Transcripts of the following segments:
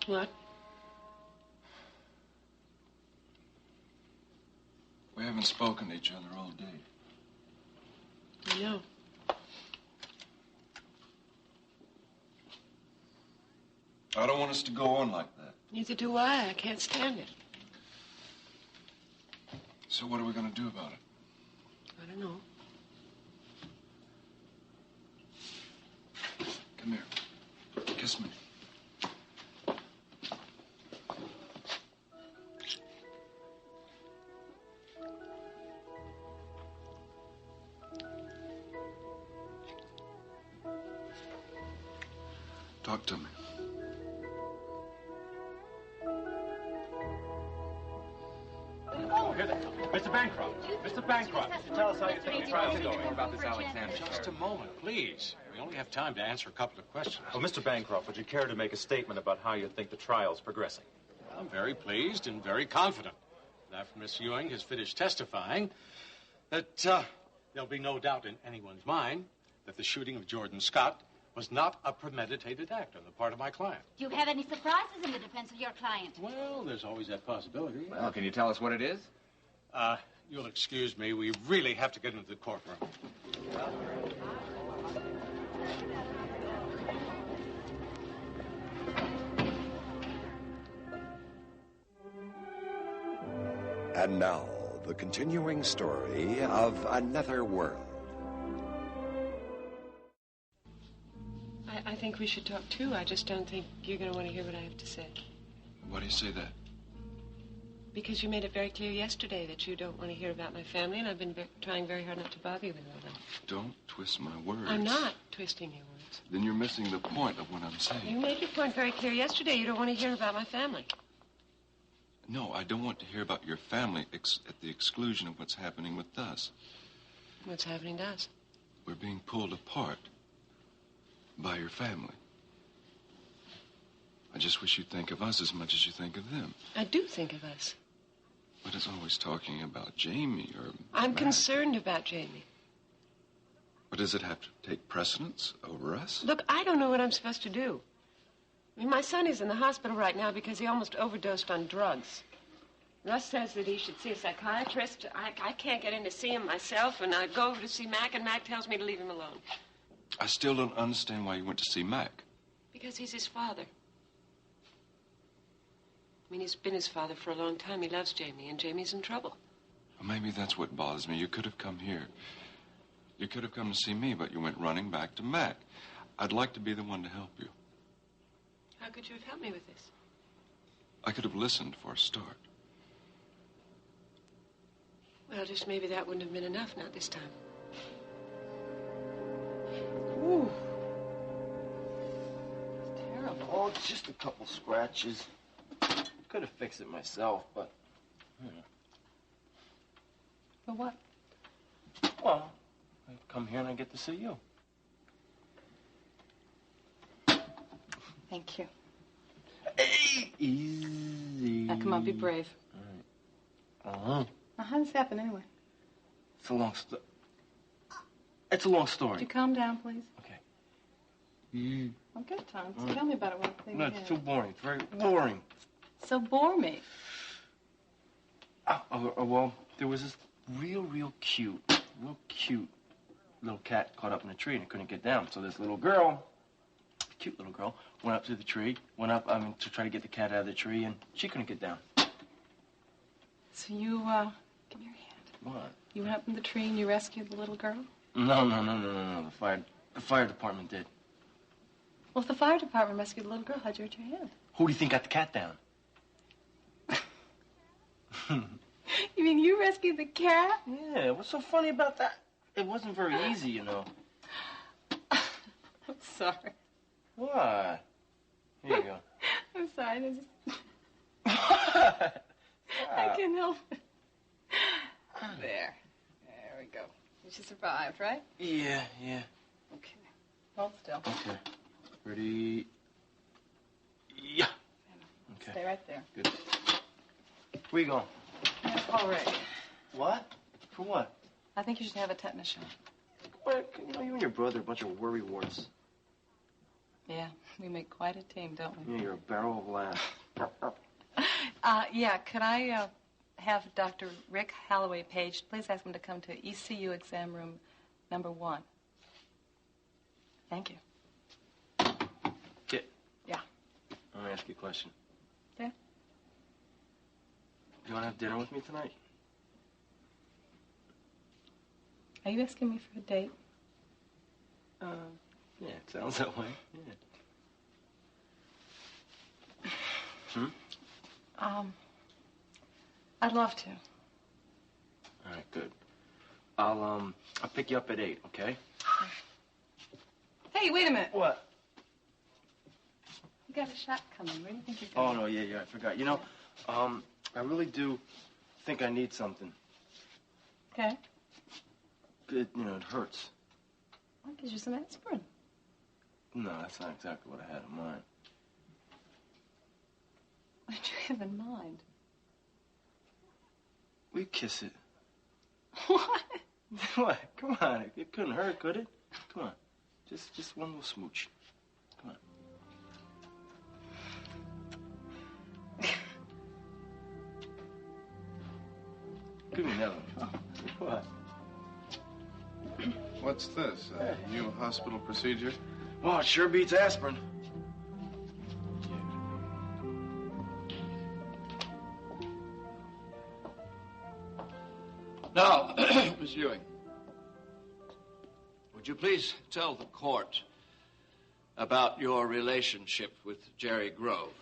What? We haven't spoken to each other all day. I know. I don't want us to go on like that. Neither do I. I can't stand it. So what are we going to do about it? I don't know. Come here. Kiss me. Talk to me. Oh, here they come. Mr. Bancroft. Mr. Bancroft. Tell us how you think the trial's going. About this Alexander. Just a moment, please. We only have time to answer a couple of questions. Well, Mr. Bancroft, would you care to make a statement about how you think the trial's progressing? Well, I'm very pleased and very confident that after Miss Ewing has finished testifying, that there'll be no doubt in anyone's mind that the shooting of Jordan Scott was not a premeditated act on the part of my client. Do you have any surprises in the defense of your client? Well, there's always that possibility. Well, can you tell us what it is? You'll excuse me. We really have to get into the courtroom. And now, the continuing story of Another World. I think we should talk, too. I just don't think you're going to want to hear what I have to say. Why do you say that? Because you made it very clear yesterday that you don't want to hear about my family, and I've been trying very hard not to bother you with all that. Don't twist my words. I'm not twisting your words. Then you're missing the point of what I'm saying. You made your point very clear yesterday. You don't want to hear about my family. No, I don't want to hear about your family at the exclusion of what's happening with us. What's happening to us? We're being pulled apart by your family. I just wish you'd think of us as much as you think of them. I do think of us. But it's always talking about Jamie or I'm Matt. concerned about Jamie. But does it have to take precedence over us? Look, I don't know what I'm supposed to do. I mean, my son is in the hospital right now because he almost overdosed on drugs. Russ says that he should see a psychiatrist. I can't get in to see him myself, and I go over to see Mac, and Mac tells me to leave him alone. I still don't understand why you went to see Mac. Because he's his father. I mean, he's been his father for a long time. He loves Jamie, and Jamie's in trouble. Well, maybe that's what bothers me. You could have come here. You could have come to see me, but you went running back to Mac. I'd like to be the one to help you. How could you have helped me with this? I could have listened for a start. Well, just maybe that wouldn't have been enough, not this time. Ooh. It's terrible. Oh, it's just a couple scratches. Could have fixed it myself, but, you know. For what? Well, I come here and I get to see you. Thank you. Hey, easy. Now, come on, be brave. All right. Uh-huh. Now, how does this happen anyway? It's a long story. It's a long story. Would you calm down, please? Okay. Okay, Tom. So tell me about it. No, it's too boring. It's very boring. So bore me. Well, there was this real cute little cat caught up in a tree and it couldn't get down. So this little girl, cute little girl, went up to the tree, to try to get the cat out of the tree, and she couldn't get down. So you, give me your hand. What? You went up in the tree and you rescued the little girl? No. The fire department did. Well, if the fire department rescued the little girl, how'd you hurt your hand? Who do you think got the cat down? You mean you rescued the cat? Yeah, what's so funny about that? It wasn't very easy, you know. I'm sorry. What? Here you go. I'm sorry. What? I can't help it. There we go. She survived, right? Yeah. Okay. Hold still. Okay. Ready? Yeah. Okay. Stay right there. Good. Where you going? All right. What? For what? I think you should have a tetanus shot. What? You and your brother are a bunch of worrywarts. Yeah, we make quite a team, don't we? Yeah, you're a barrel of laughs. Yeah, could I have Dr. Rick Holloway paged? Please ask him to come to ECU exam room number 1. Thank you. Kit. Yeah. Let me ask you a question. Okay. Do you want to have dinner with me tonight? Are you asking me for a date? Yeah, it sounds that way. Yeah. I'd love to. All right, good. I'll pick you up at 8, okay? Hey, wait a minute. What? You got a shot coming. Where do you think you're going? Oh, no, yeah, I forgot. You know, I really do think I need something. Okay. Good, it hurts. I'll give you some aspirin. No, that's not exactly what I had in mind. What did you have in mind? We kiss it. What? What? Come on, it couldn't hurt, could it? Come on, just one little smooch. Come on. Give me another one. What? What's this? A new hospital procedure? Oh, it sure beats aspirin. Now, Miss Ewing, would you please tell the court about your relationship with Jerry Grove?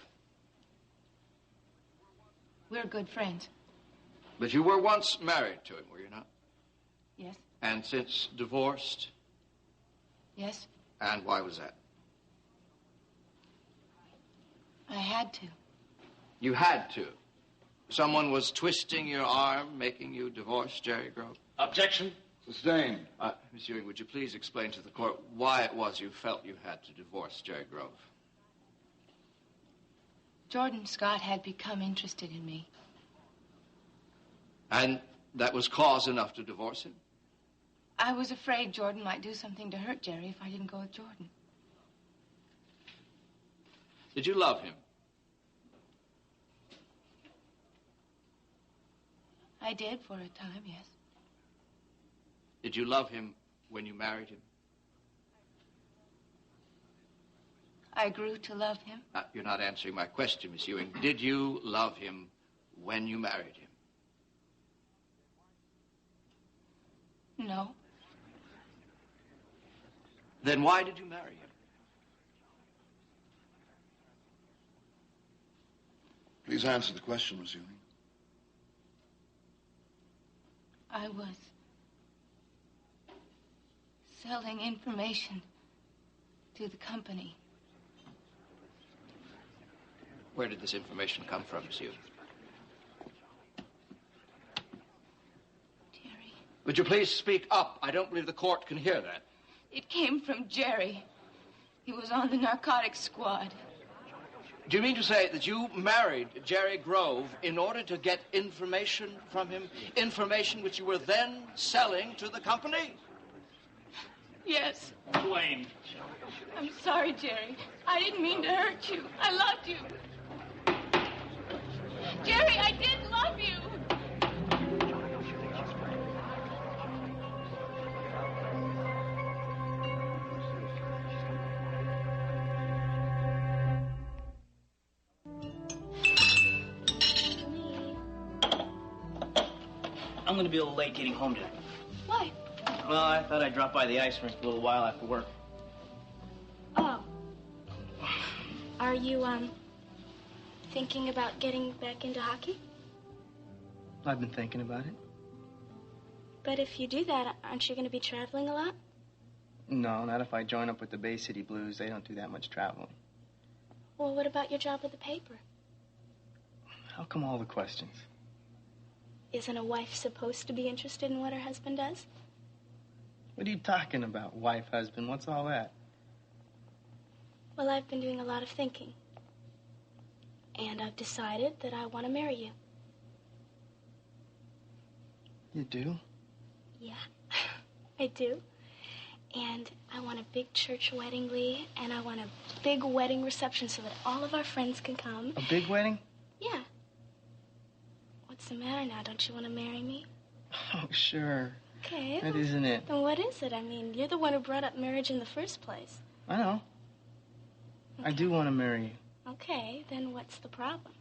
We're good friends. But you were once married to him, were you not? Yes. And since divorced? Yes. And why was that? I had to. You had to. Someone was twisting your arm, making you divorce Jerry Grove? Objection. Sustained. Miss Ewing, would you please explain to the court why it was you felt you had to divorce Jerry Grove? Jordan Scott had become interested in me. And that was cause enough to divorce him? I was afraid Jordan might do something to hurt Jerry if I didn't go with Jordan. Did you love him? I did for a time, yes. Did you love him when you married him? I grew to love him. You're not answering my question, Miss Ewing. Did you love him when you married him? No. Then why did you marry him? Please answer the question, Miss Ewing. I was selling information to the company. Where did this information come from, Miss Ewing? Jerry. Would you please speak up? I don't believe the court can hear that. It came from Jerry. He was on the narcotics squad. Do you mean to say that you married Jerry Grove in order to get information from him? Information which you were then selling to the company? Yes. Blaine. I'm sorry, Jerry. I didn't mean to hurt you. I loved you. Jerry, I did love you. I'm going to be a little late getting home today. Why? Well, I thought I'd drop by the ice rink for a little while after work. Oh. Are you, thinking about getting back into hockey? I've been thinking about it. But if you do that, aren't you going to be traveling a lot? No, not if I join up with the Bay City Blues. They don't do that much traveling. Well, what about your job with the paper? How come all the questions? Isn't a wife supposed to be interested in what her husband does? What are you talking about, wife, husband? What's all that? Well, I've been doing a lot of thinking. And I've decided that I want to marry you. You do? Yeah, I do. And I want a big church wedding, Lee, and I want a big wedding reception so that all of our friends can come. A big wedding? Yeah. What's the matter now? Don't you want to marry me? Oh, sure. Okay. That isn't it. Then what is it? I mean, you're the one who brought up marriage in the first place. I know. Okay. I do want to marry you. Okay, then what's the problem?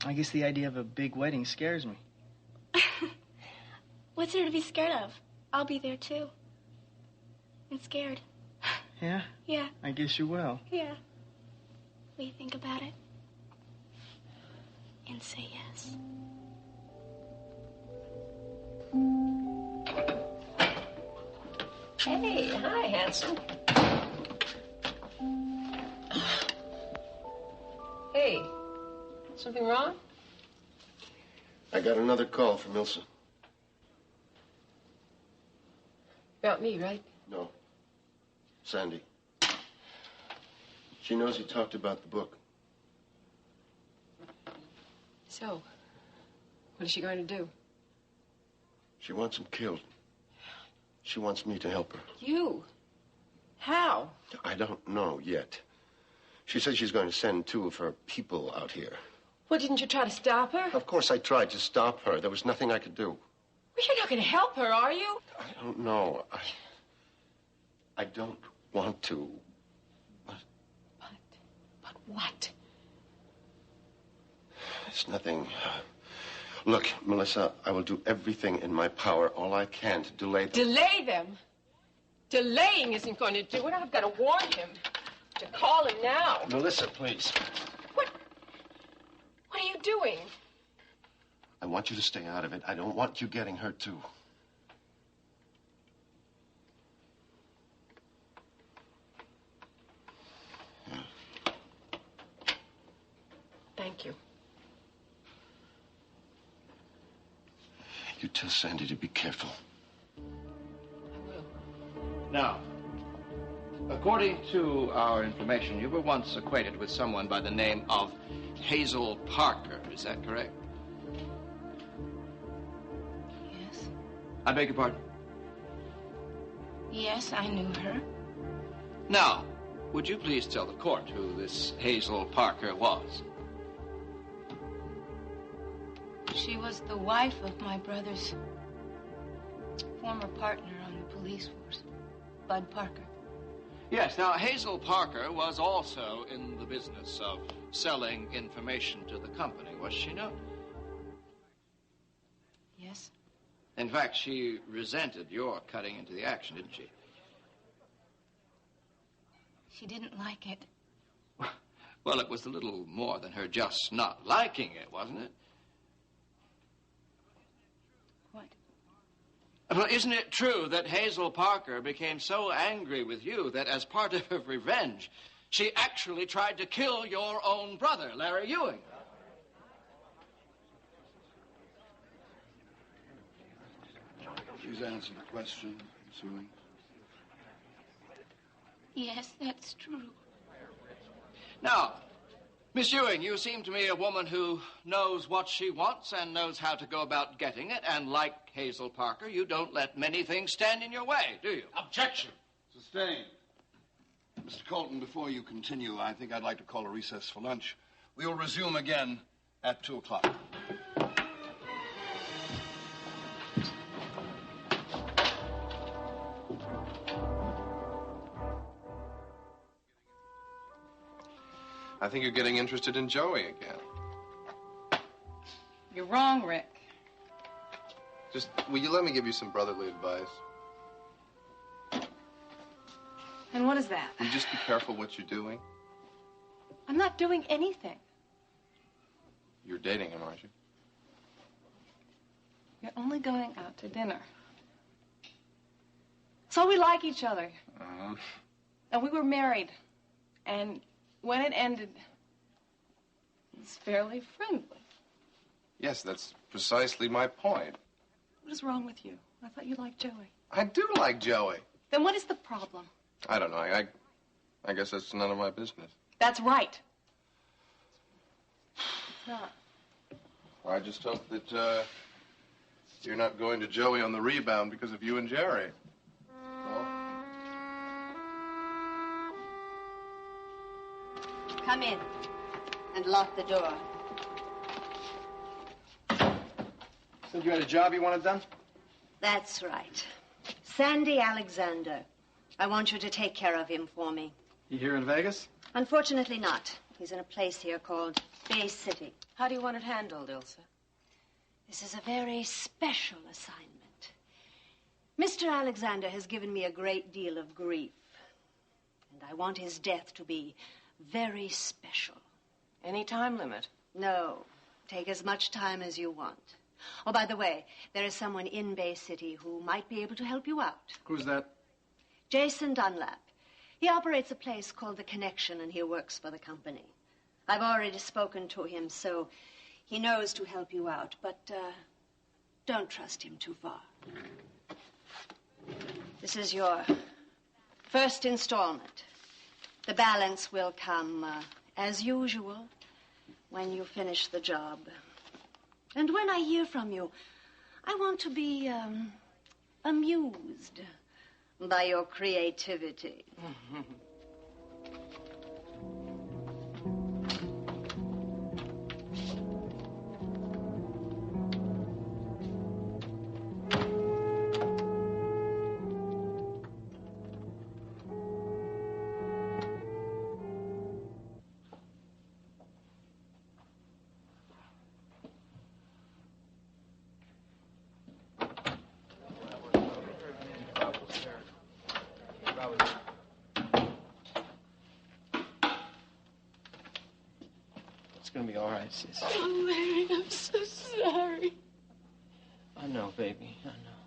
I guess the idea of a big wedding scares me. What's there to be scared of? I'll be there, too. I'm scared. Yeah? Yeah. I guess you will. Yeah. Will you think about it? And say yes. Hey, hi, handsome. Hey, something wrong? I got another call from Ilsa. About me, right? No. Sandy. She knows you talked about the book. So, what is she going to do? She wants him killed. She wants me to help her. You? How? I don't know yet. She says she's going to send 2 of her people out here. Well, didn't you try to stop her? Of course I tried to stop her. There was nothing I could do. Well, you're not going to help her, are you? I don't know. I don't want to. But what? It's nothing. Look, Melissa, I will do everything in my power, all I can to delay them. Delay them? Delaying isn't going to do it. I've got to warn him. To call him now. Melissa, please. What are you doing? I want you to stay out of it. I don't want you getting hurt, too. Yeah. Thank you. You tell Sandy to be careful. I will. Now, according to our information, you were once acquainted with someone by the name of Hazel Parker. Is that correct? Yes. I beg your pardon? Yes, I knew her. Now, would you please tell the court who this Hazel Parker was? She was the wife of my brother's former partner on the police force, Bud Parker. Yes, now, Hazel Parker was also in the business of selling information to the company, was she not? Yes. In fact, she resented your cutting into the action, didn't she? She didn't like it. Well, it was a little more than her just not liking it, wasn't it? What? Well, isn't it true that Hazel Parker became so angry with you that as part of her revenge, she actually tried to kill your own brother, Larry Ewing? Please answer the question, Miss Ewing. Yes, that's true. Now, Miss Ewing, you seem to me a woman who knows what she wants and knows how to go about getting it. And like Hazel Parker, you don't let many things stand in your way, do you? Objection. Sustained. Mr. Colton, before you continue, I think I'd like to call a recess for lunch. We will resume again at 2 o'clock. I think you're getting interested in Joey again. You're wrong, Rick. Just, will you let me give you some brotherly advice? And what is that? Will you just be careful what you're doing? I'm not doing anything. You're dating him, aren't you? You're only going out to dinner. So we like each other. And we were married. And when it ended, it was fairly friendly. Yes, that's precisely my point. What is wrong with you? I thought you liked Joey. I do like Joey. Then what is the problem? I don't know. I guess that's none of my business. That's right. It's not. I just hope that you're not going to Joey on the rebound because of you and Jerry. Come in and lock the door. Said you had a job you wanted done? That's right. Sandy Alexander. I want you to take care of him for me. You here in Vegas? Unfortunately not. He's in a place here called Bay City. How do you want it handled, Ilsa? This is a very special assignment. Mr. Alexander has given me a great deal of grief. And I want his death to be very special. Any time limit? No. Take as much time as you want. Oh, by the way, there is someone in Bay City who might be able to help you out. Who's that? Jason Dunlap. He operates a place called The Connection, and he works for the company. I've already spoken to him, so he knows to help you out. But don't trust him too far. This is your first installment. The balance will come, as usual, when you finish the job. And when I hear from you, I want to be amused by your creativity. It's gonna be all right, sis. Oh, Larry, I'm so sorry. I know, baby. I know.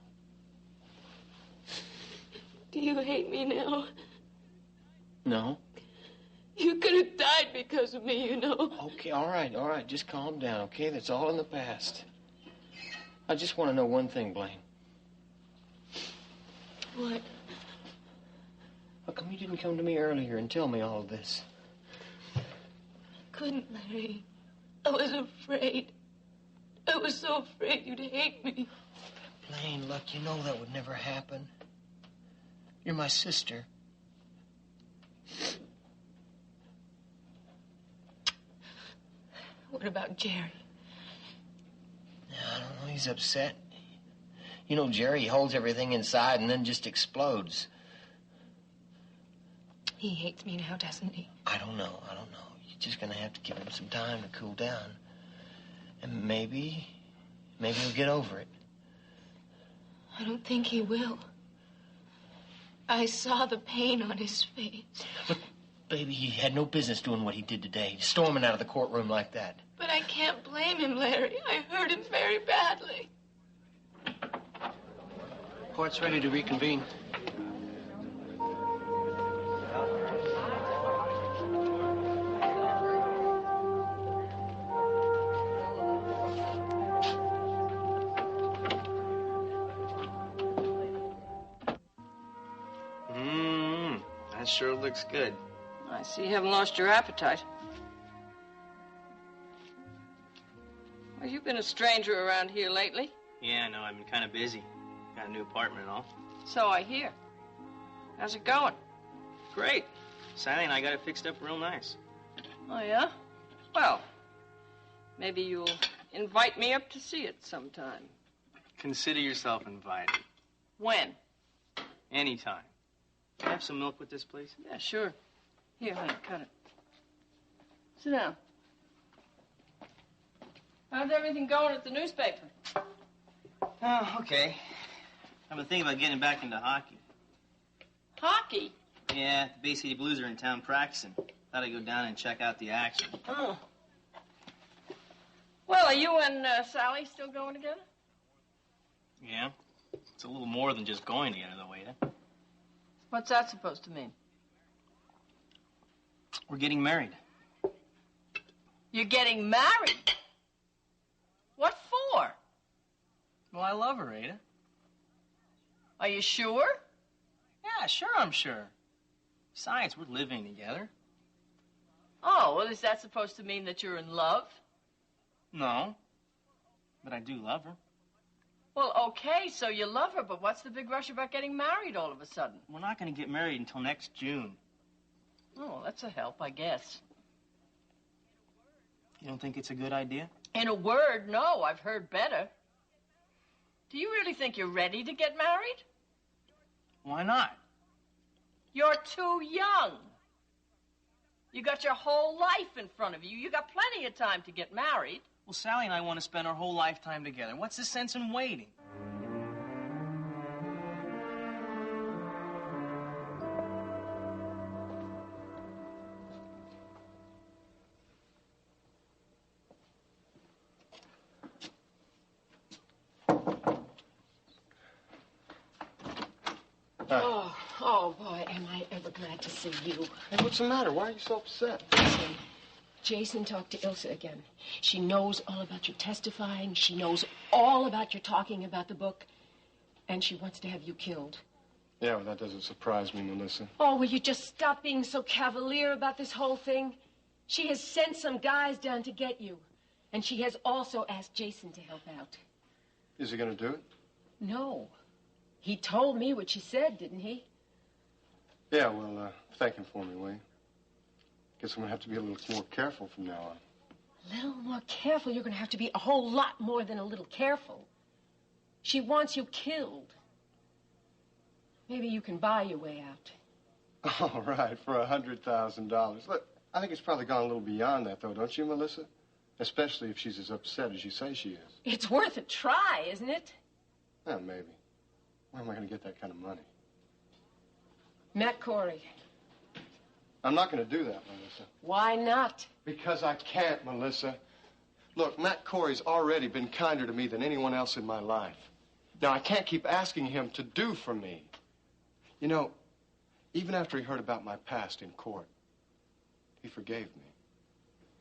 Do you hate me now? No? You could have died because of me, you know. Okay, all right. Just calm down, okay? That's all in the past. I just want to know one thing, Blaine. What? How come you didn't come to me earlier and tell me all of this? Couldn't, Larry. I was afraid. I was so afraid you'd hate me. Blaine, look, you know that would never happen. You're my sister. What about Jerry? I don't know, he's upset. You know, Jerry holds everything inside and then just explodes. He hates me now, doesn't he? I don't know. You're just gonna have to give him some time to cool down. And maybe he'll get over it. I don't think he will. I saw the pain on his face. But, baby, he had no business doing what he did today, storming out of the courtroom like that. But I can't blame him, Larry. I hurt him very badly. Court's ready to reconvene. That sure looks good. I see you haven't lost your appetite. Well, you've been a stranger around here lately. Yeah, no, I've been kind of busy. Got a new apartment and all. So I hear. How's it going? Great. Sally and I got it fixed up real nice. Oh, yeah? Well, maybe you'll invite me up to see it sometime. Consider yourself invited. When? Anytime. Can I have some milk with this, please? Yeah, sure. Here, honey, cut it. Sit down. How's everything going at the newspaper? Oh, okay. I've been thinking about getting back into hockey. Hockey? Yeah, the Bay City Blues are in town practicing. Thought I'd go down and check out the action. Oh. Well, are you and Sally still going together? Yeah. It's a little more than just going together, though, Ada. What's that supposed to mean? We're getting married. You're getting married? What for? Well, I love her, Ada. Are you sure? Yeah, sure, I'm sure. Besides, we're living together. Oh, well, is that supposed to mean that you're in love? No. But I do love her. Well, okay, so you love her, but what's the big rush about getting married all of a sudden? We're not going to get married until next June. Oh, well, that's a help, I guess. You don't think it's a good idea? In a word, no. I've heard better. Do you really think you're ready to get married? Why not? You're too young. You got your whole life in front of you. You got plenty of time to get married. Well, Sally and I want to spend our whole lifetime together. What's the sense in waiting? Oh, boy, am I ever glad to see you. Hey, what's the matter? Why are you so upset? Listen, Jason talked to Ilsa again. She knows all about your testifying. She knows all about your talking about the book. And she wants to have you killed. Yeah, well, that doesn't surprise me, Melissa. Oh, will you just stop being so cavalier about this whole thing? She has sent some guys down to get you. And she has also asked Jason to help out. Is he going to do it? No. He told me what she said, didn't he? Yeah, well, thank him for me, will you? Guess I'm going to have to be a little more careful from now on. A little more careful? You're going to have to be a whole lot more than a little careful. She wants you killed. Maybe you can buy your way out. All right, for $100,000. Look, I think it's probably gone a little beyond that, though, don't you, Melissa? Especially if she's as upset as you say she is. It's worth a try, isn't it? Well, maybe. Where am I going to get that kind of money? Matt Corey. I'm not going to do that, Melissa. Why not? Because I can't, Melissa. Look, Matt Corey's already been kinder to me than anyone else in my life. Now, I can't keep asking him to do for me. You know, even after he heard about my past in court, he forgave me.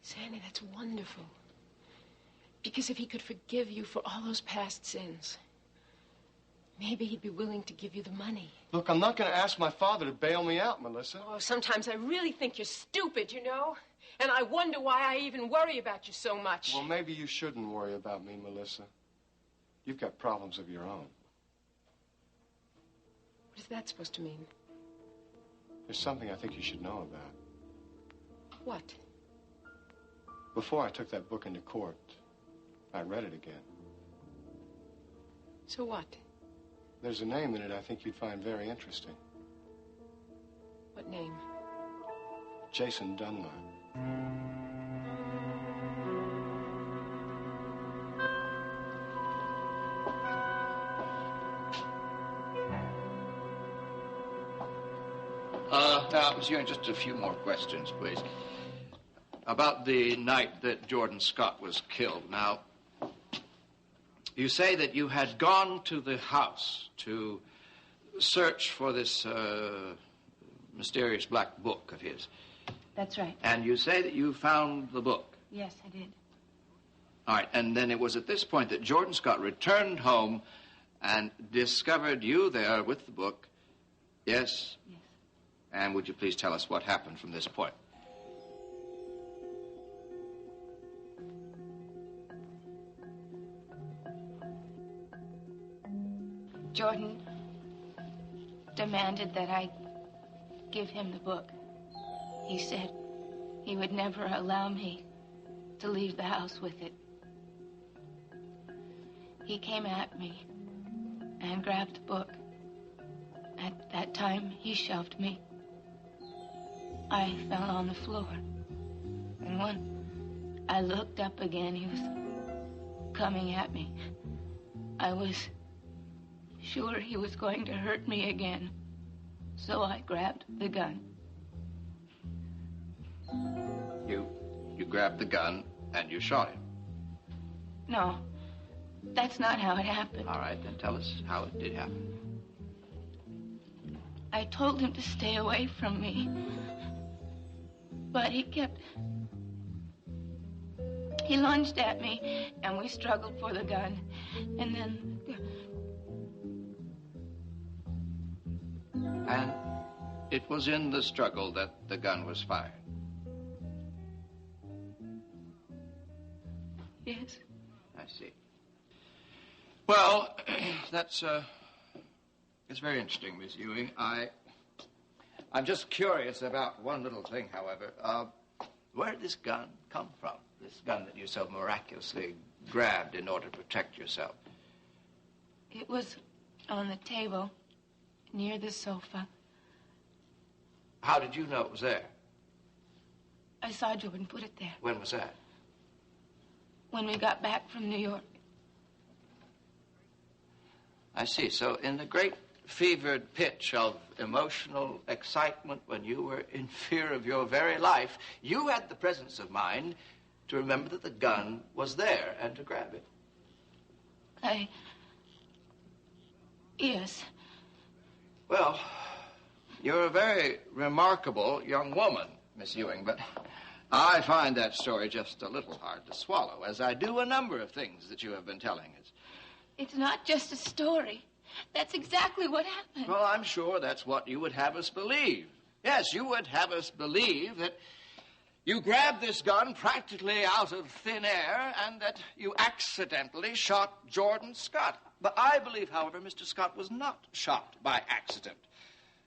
Sandy, that's wonderful. Because if he could forgive you for all those past sins, maybe he'd be willing to give you the money. Look, I'm not going to ask my father to bail me out, Melissa. Oh, sometimes I really think you're stupid, you know? And I wonder why I even worry about you so much. Well, maybe you shouldn't worry about me, Melissa. You've got problems of your own. What is that supposed to mean? There's something I think you should know about. What? Before I took that book into court, I read it again. So what? There's a name in it I think you'd find very interesting. What name? Jason Dunlap. Now, Miss Ewing, just a few more questions, please. About the night that Jordan Scott was killed. Now, you say that you had gone to the house to search for this mysterious black book of his. That's right. And you say that you found the book. Yes, I did. All right, and then it was at this point that Jordan Scott returned home and discovered you there with the book. Yes? Yes. And would you please tell us what happened from this point? Jordan demanded that I give him the book. He said he would never allow me to leave the house with it. He came at me and grabbed the book. At that time, he shoved me. I fell on the floor. And when I looked up again, he was coming at me. I was sure he was going to hurt me again. So I grabbed the gun. You grabbed the gun and you shot him. No, that's not how it happened. All right, then tell us how it did happen. I told him to stay away from me. But he lunged at me, and we struggled for the gun. And then... And it was in the struggle that the gun was fired. Yes. I see. Well, that's, it's very interesting, Miss Ewing. I'm just curious about one little thing, however. Where did this gun come from? This gun that you so miraculously grabbed in order to protect yourself. It was on the table near the sofa. How did you know it was there? I saw Jordan put it there When was that? when we got back from New York. I see. So in the great fevered pitch of emotional excitement when you were in fear of your very life, you had the presence of mind to remember that the gun was there and to grab it. Yes. Well, you're a very remarkable young woman, Miss Ewing, but I find that story just a little hard to swallow, as I do a number of things that you have been telling us. It's not just a story. That's exactly what happened. Well, I'm sure that's what you would have us believe. Yes, you would have us believe that you grabbed this gun practically out of thin air and that you accidentally shot Jordan Scott. But I believe, however, Mr. Scott was not shot by accident,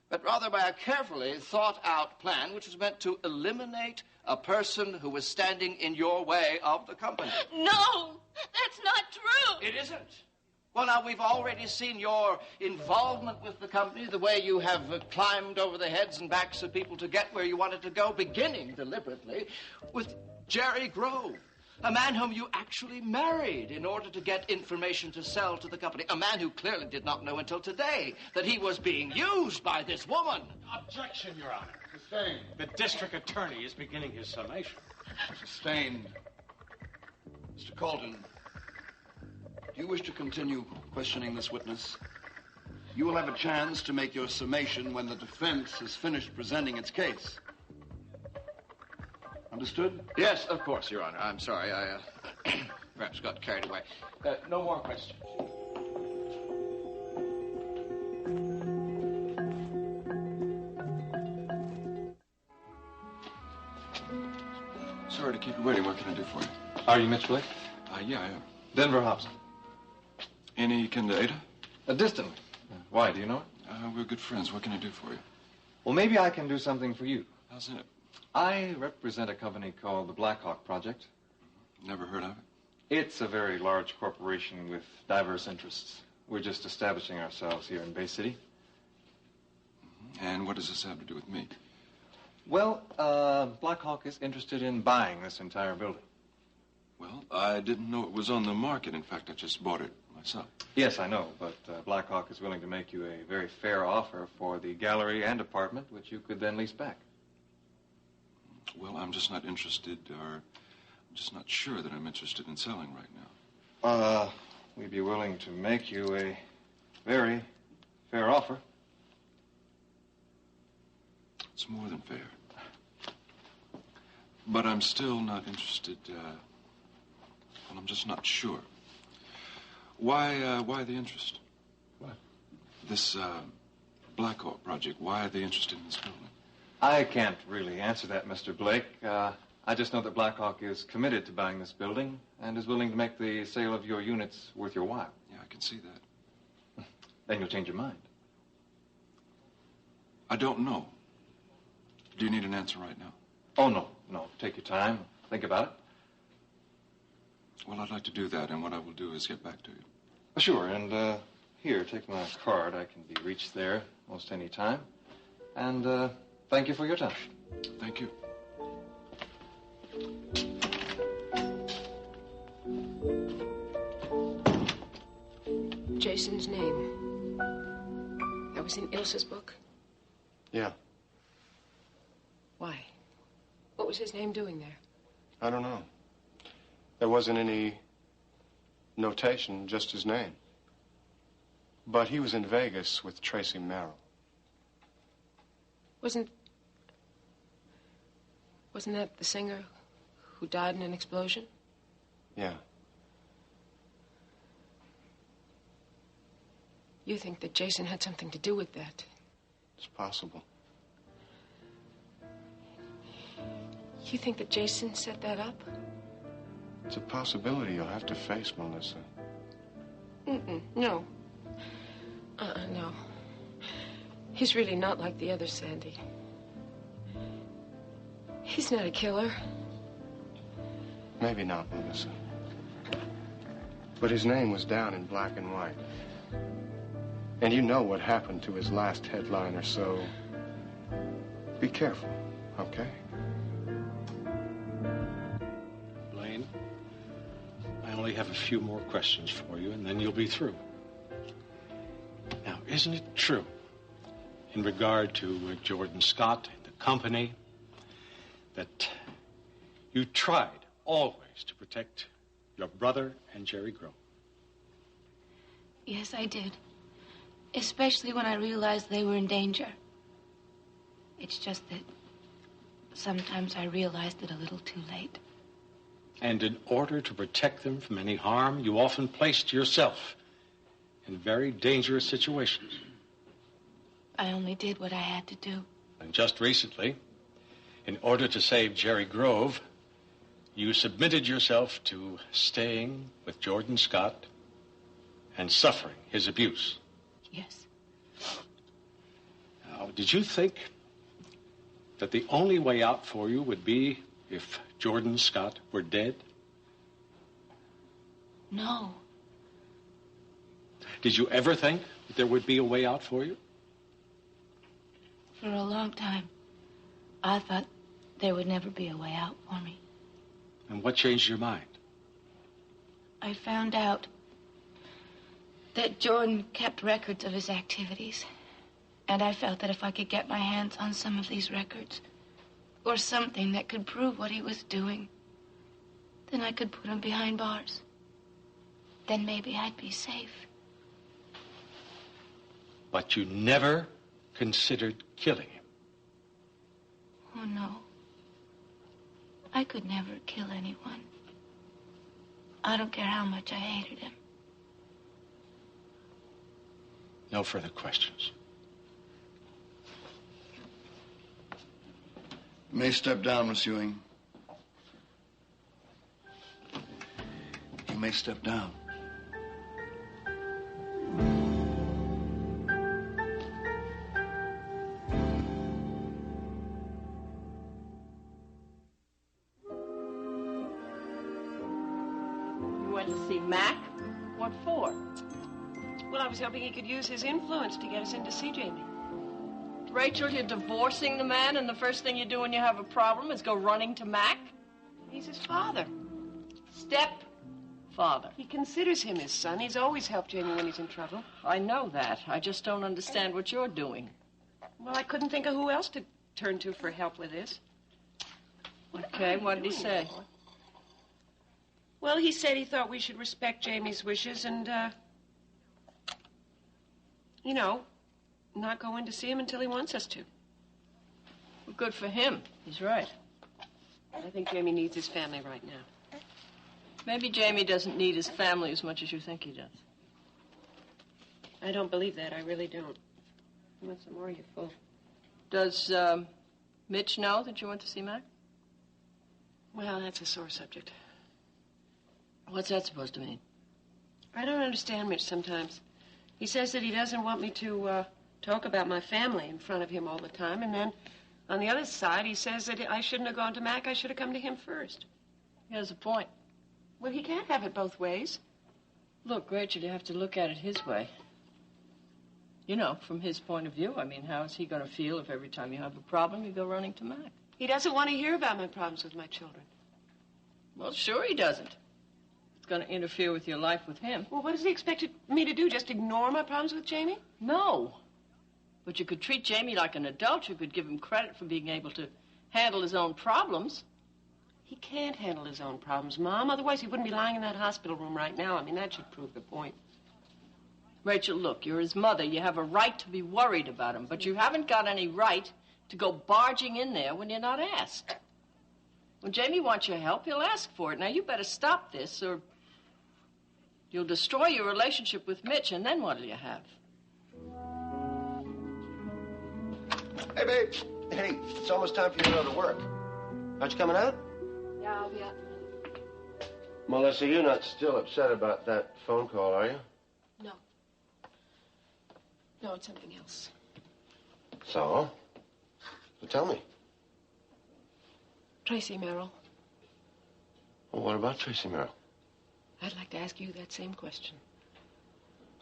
but rather by a carefully thought-out plan which was meant to eliminate a person who was standing in your way of the company. No, that's not true. It isn't. Well, now, we've already seen your involvement with the company, the way you have climbed over the heads and backs of people to get where you wanted to go, beginning deliberately with Jerry Grove, a man whom you actually married in order to get information to sell to the company, a man who clearly did not know until today that he was being used by this woman. Objection, Your Honor. Sustained. The district attorney is beginning his summation. Sustained. Mr. Colton, do you wish to continue questioning this witness? You will have a chance to make your summation when the defense has finished presenting its case. Understood? Yes, of course, Your Honor. I'm sorry. I perhaps got carried away. No more questions. Sorry to keep you waiting. What can I do for you? Are you Mitch Blake? Yeah, I am. Denver Hobson. Any kin to Ada? Distantly. Why, do you know it? We're good friends. What can I do for you? Well, maybe I can do something for you. How's it? I represent a company called the Blackhawk Project. Never heard of it. It's a very large corporation with diverse interests. We're just establishing ourselves here in Bay City. And what does this have to do with me? Well, Blackhawk is interested in buying this entire building. Well, I didn't know it was on the market. In fact, I just bought it myself. Yes, I know, but Blackhawk is willing to make you a very fair offer for the gallery and apartment, which you could then lease back. Well, I'm just not interested, or I'm just not sure that I'm interested in selling right now. We'd be willing to make you a very fair offer. It's more than fair. But I'm still not interested, well, I'm just not sure. Why the interest? What? This, Blackhawk project. Why are they interested in this building? I can't really answer that, Mr. Blake. I just know that Blackhawk is committed to buying this building and is willing to make the sale of your units worth your while. Yeah, I can see that. Then you'll change your mind. I don't know. Do you need an answer right now? Oh, no. Take your time. Think about it. Well, I'd like to do that, and what I will do is get back to you. Sure, and here, take my card. I can be reached there most any time. And thank you for your time. Thank you. Jason's name. That was in Ilsa's book? Yeah. Why? What was his name doing there? I don't know. There wasn't any notation, just his name. But he was in Vegas with Tracy Merrill. Wasn't that the singer who died in an explosion? Yeah. You think that Jason had something to do with that? It's possible. You think that Jason set that up? It's a possibility you'll have to face, Melissa. No. No. He's really not like the other Sandy. He's not a killer. Maybe not, Melissa. But his name was down in black and white. And you know what happened to his last headliner, so be careful, okay? Blaine, I only have a few more questions for you, and then you'll be through. Now, isn't it true, in regard to Jordan Scott and the company, that you tried always to protect your brother and Jerry Grove? Yes, I did. Especially when I realized they were in danger. It's just that sometimes I realized it a little too late. And in order to protect them from any harm, you often placed yourself in very dangerous situations. I only did what I had to do. And just recently, in order to save Jerry Grove, you submitted yourself to staying with Jordan Scott and suffering his abuse. Yes. Now, did you think that the only way out for you would be if Jordan Scott were dead? No. Did you ever think that there would be a way out for you? For a long time, I thought there would never be a way out for me. And what changed your mind? I found out that Jordan kept records of his activities. And I felt that if I could get my hands on some of these records, or something that could prove what he was doing, then I could put him behind bars. Then maybe I'd be safe. But you never considered killing him. Oh, no. I could never kill anyone. I don't care how much I hated him. No further questions. You may step down, Miss Ewing. You may step down. You went to see Mac? What for? Well, I was hoping he could use his influence to get us in to see Jamie. Rachel, you're divorcing the man, and the first thing you do when you have a problem is go running to Mac? He's his father. Step-father. He considers him his son. He's always helped Jamie when he's in trouble. I know that. I just don't understand what you're doing. Well, I couldn't think of who else to turn to for help with this. Okay, what did he say? Well, he said he thought we should respect Jamie's wishes and, you know, not go in to see him until he wants us to. Well, good for him. He's right. I think Jamie needs his family right now. Maybe Jamie doesn't need his family as much as you think he does. I don't believe that. I really don't. You want some more? You're full. Does Mitch know that you went to see Mac? Well, that's a sore subject. What's that supposed to mean? I don't understand Mitch sometimes. He says that he doesn't want me to talk about my family in front of him all the time, and then on the other side, he says that I shouldn't have gone to Mac. I should have come to him first. He has a point. Well, he can't have it both ways. Look, Rachel, you have to look at it his way. You know, from his point of view. I mean, how is he going to feel if every time you have a problem, you go running to Mac? He doesn't want to hear about my problems with my children. Well, sure he doesn't. It's going to interfere with your life with him. Well, what does he expect me to do? Just ignore my problems with Jamie? No. But you could treat Jamie like an adult. You could give him credit for being able to handle his own problems. He can't handle his own problems, Mom. Otherwise, he wouldn't be lying in that hospital room right now. I mean, that should prove the point. Rachel, look, you're his mother. You have a right to be worried about him, but you haven't got any right to go barging in there when you're not asked. When Jamie wants your help, he'll ask for it. Now, you better stop this, or you'll destroy your relationship with Mitch, and then what'll you have? Hey, babe. Hey, it's almost time for you to go to work. Aren't you coming out? Yeah, I'll be out. Melissa, you're not still upset about that phone call, are you? No. No, it's something else. So tell me. Tracy Merrill. Well, what about Tracy Merrill? I'd like to ask you that same question.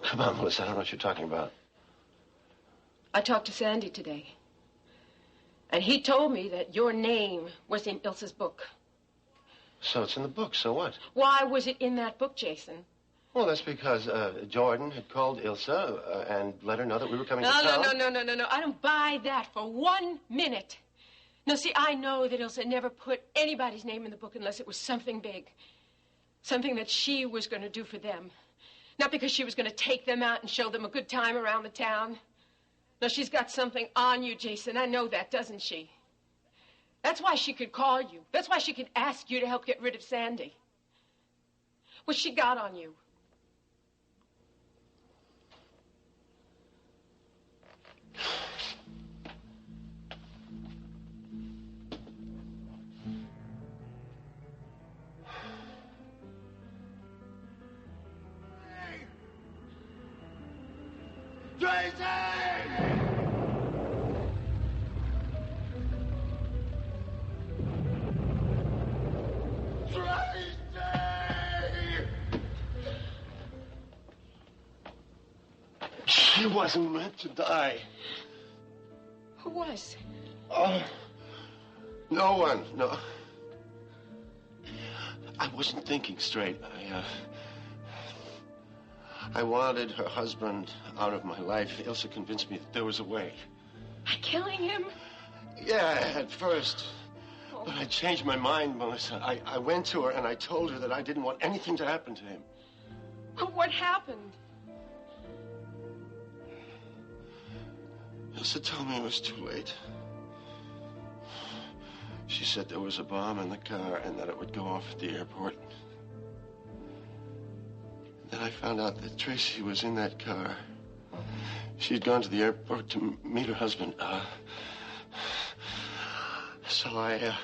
Come on, Melissa, I don't know what you're talking about. I talked to Sandy today. And he told me that your name was in Ilsa's book. So it's in the book, so what? Why was it in that book, Jason? Well, that's because Jordan had called Ilsa and let her know that we were coming to town. No. I don't buy that for 1 minute. No, see, I know that Ilsa never put anybody's name in the book unless it was something big. Something that she was going to do for them. Not because she was going to take them out and show them a good time around the town. No, she's got something on you, Jason. I know that, doesn't she? That's why she could call you. That's why she could ask you to help get rid of Sandy. What's she got on you? Tracy! She wasn't meant to die. Who was? Oh, no one, no. I wasn't thinking straight. I wanted her husband out of my life. Ilsa convinced me that there was a way. By killing him? Yeah, at first. But I changed my mind, Melissa. I went to her and I told her that I didn't want anything to happen to him. But what happened? Ilsa told me it was too late. She said there was a bomb in the car and that it would go off at the airport. Then I found out that Tracy was in that car. She'd gone to the airport to meet her husband. So I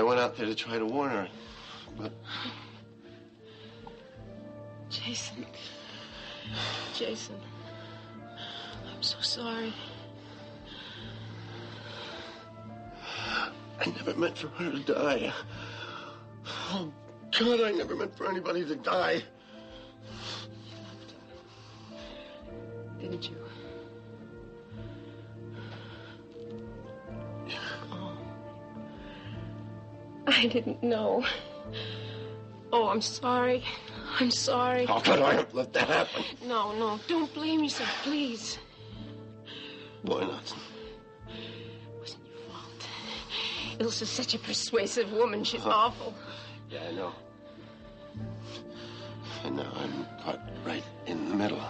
went out there to try to warn her, but... Jason, I'm so sorry. I never meant for her to die. Oh, God, I never meant for anybody to die. Didn't you? Oh. I didn't know. Oh, I'm sorry. I'm sorry. How could I have let that happen? No, don't blame yourself, please. Why not? It wasn't your fault. Ilsa's such a persuasive woman. She's awful. Yeah, I know. And now I'm caught right in the middle.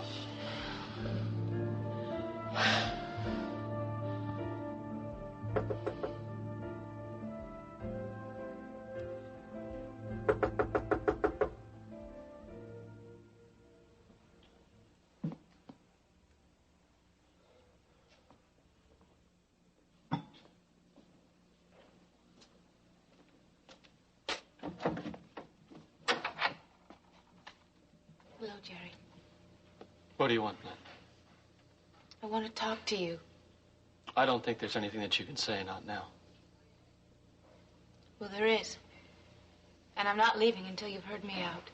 Hello, Jerry. What do you want, Blaine? I want to talk to you. I don't think there's anything that you can say, not now. Well, there is. And I'm not leaving until you've heard me out.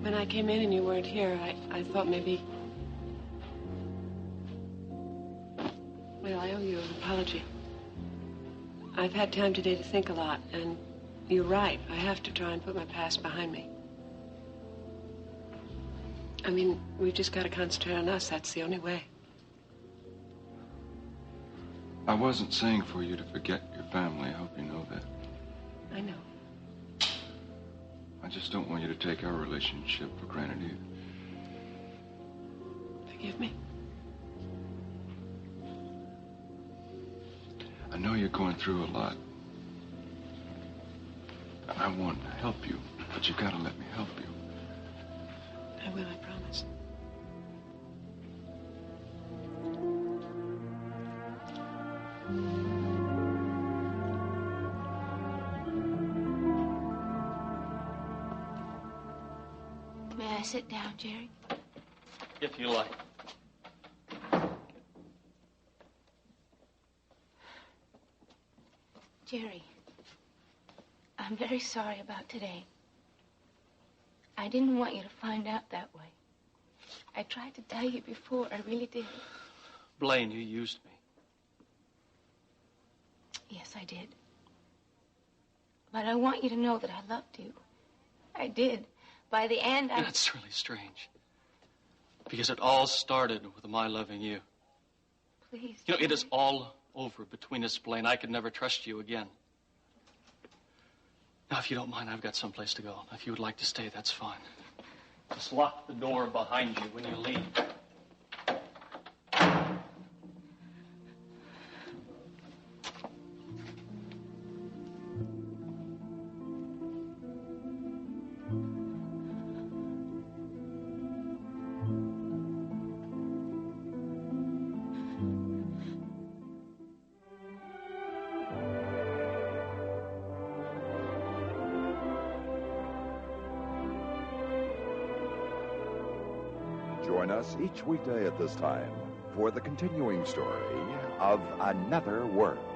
When I came in and you weren't here, I thought maybe... Well, I owe you an apology. I've had time today to think a lot, and you're right. I have to try and put my past behind me. I mean, we've just got to concentrate on us. That's the only way. I wasn't saying for you to forget your family. I hope you know that. I know. I just don't want you to take our relationship for granted either. Forgive me. I know you're going through a lot. And I want to help you, but you gotta let me help you. I will, I promise. May I sit down, Jerry? If you like. Jerry, I'm very sorry about today. I didn't want you to find out that way. I tried to tell you before, I really did. Blaine, you used me. Yes, I did. But I want you to know that I loved you. I did. By the end, That's really strange. Because it all started with my loving you. Please. You know, it is all over between us, Blaine. I could never trust you again. Now, if you don't mind, I've got someplace to go. If you would like to stay, that's fine. Just lock the door behind you when you leave. Join us each weekday at this time for the continuing story of Another World.